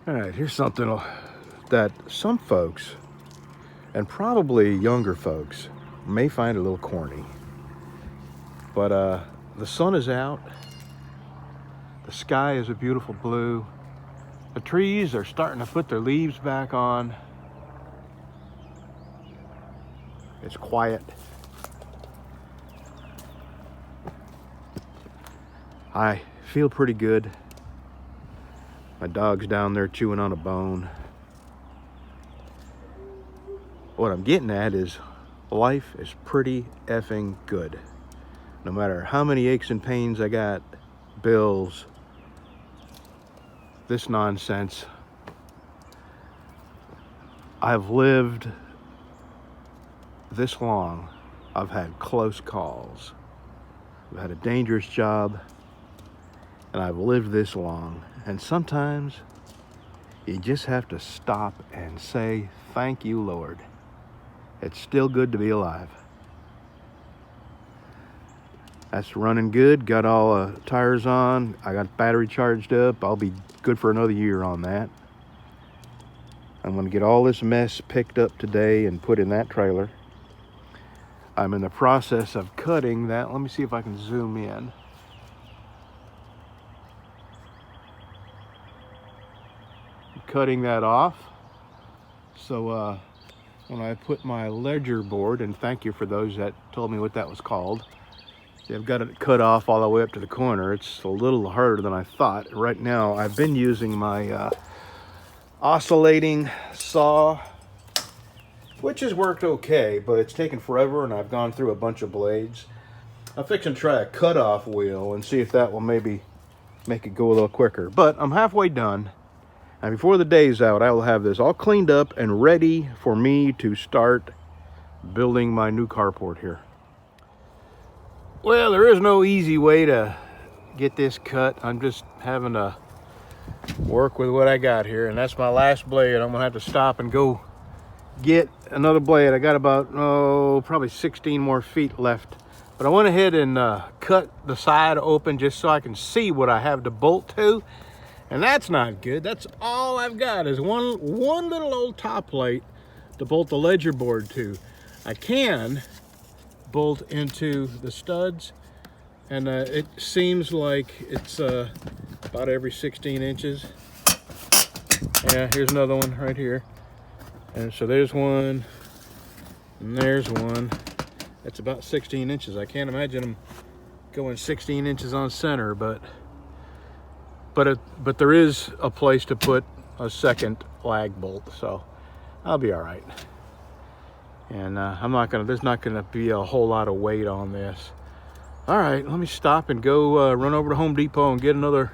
All right, here's something that some folks, and probably younger folks, may find a little corny. But the sun is out. The sky is a beautiful blue. The trees are starting to put their leaves back on. It's quiet. I feel pretty good. My dog's down there chewing on a bone. What I'm getting at is life is pretty effing good. No matter how many aches and pains I got, bills, this nonsense, I've lived this long. I've had close calls. I've had a dangerous job, and I've lived this long. And sometimes you just have to stop and say, thank you, Lord. It's still good to be alive. That's running good. Got all tires on. I got battery charged up. I'll be good for another year on that. I'm going to get all this mess picked up today and put in that trailer. I'm in the process of cutting that. Let me see if I can zoom in. Cutting that off. So when I put my ledger board, and thank you for those that told me what that was called. I've got it cut off all the way up to the corner. It's a little harder than I thought. Right now, I've been using my oscillating saw, which has worked okay, but it's taken forever, and I've gone through a bunch of blades. I'm fixing to try a cutoff wheel and see if that will maybe make it go a little quicker. But I'm halfway done, and before the day's out, I will have this all cleaned up and ready for me to start building my new carport here. Well, there is no easy way to get this cut. I'm just having to work with what I got here, and that's my last blade. I'm gonna have to stop and go get another blade. I got about, probably 16 more feet left. But I went ahead and cut the side open just so I can see what I have to bolt to. And that's not good. That's all I've got is one little old top plate to bolt the ledger board to. I can bolt into the studs, and it seems like it's about every 16 inches. Yeah, here's another one right here. And so there's one, and there's one. That's about 16 inches. I can't imagine them going 16 inches on center, but there is a place to put a second lag bolt, so I'll be all right. And there's not gonna be a whole lot of weight on this. All right, let me stop and go run over to Home Depot and get another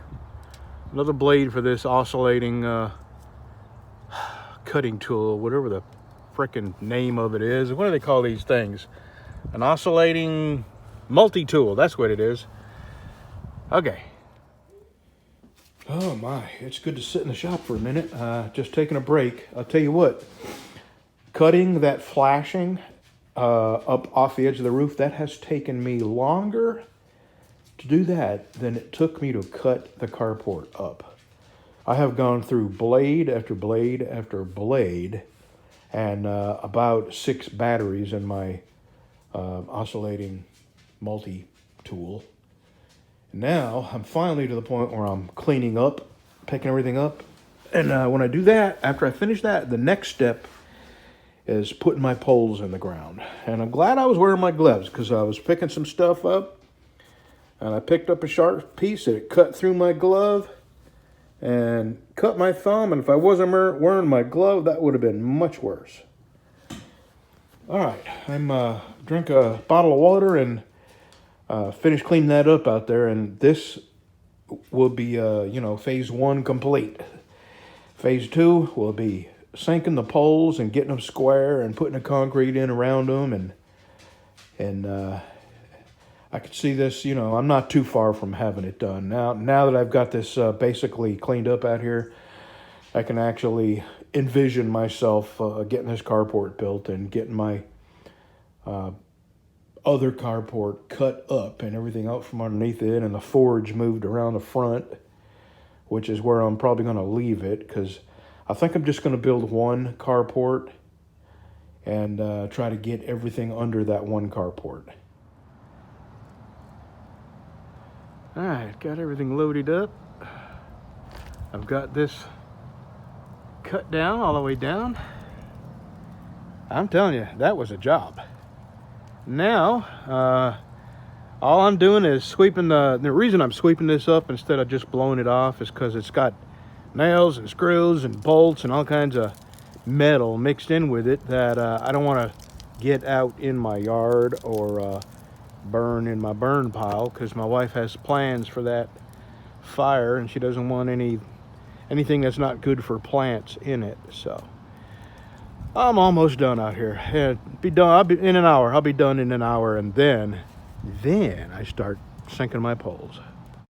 blade for this oscillating cutting tool, whatever the frickin' name of it is. What do they call these things? An oscillating multi-tool, that's what it is. Okay. Oh my, it's good to sit in the shop for a minute. Just taking a break. I'll tell you what, cutting that flashing up off the edge of the roof, that has taken me longer to do that than it took me to cut the carport up. I have gone through blade after blade after blade, and about 6 batteries in my oscillating multi-tool. Now I'm finally to the point where I'm cleaning up, picking everything up. And when I do that, after I finish that, the next step is putting my poles in the ground. And I'm glad I was wearing my gloves, because I was picking some stuff up, and I picked up a sharp piece and it cut through my glove and cut my thumb. And if I wasn't wearing my glove, that would have been much worse. All right, I'm drink a bottle of water and finish cleaning that up out there, and this will be phase 1 complete. Phase 2 will be sinking the poles and getting them square and putting the concrete in around them, and I could see this, I'm not too far from having it done. Now that I've got this basically cleaned up out here, I can actually envision myself getting this carport built and getting my other carport cut up and everything out from underneath it, and the forge moved around the front which is where I'm probably going to leave it, because I think I'm just going to build one carport and try to get everything under that one carport. All right, got everything loaded up. I've got this cut down all the way down. I'm telling you, that was a job. Now, all I'm doing is sweeping the reason I'm sweeping this up instead of just blowing it off is because it's got nails and screws and bolts and all kinds of metal mixed in with it that I don't want to get out in my yard or burn in my burn pile, because my wife has plans for that fire and she doesn't want anything that's not good for plants in it. So I'm almost done out here. Yeah, be done. I'll be in an hour. I'll be done in an hour, and then I start sinking my poles.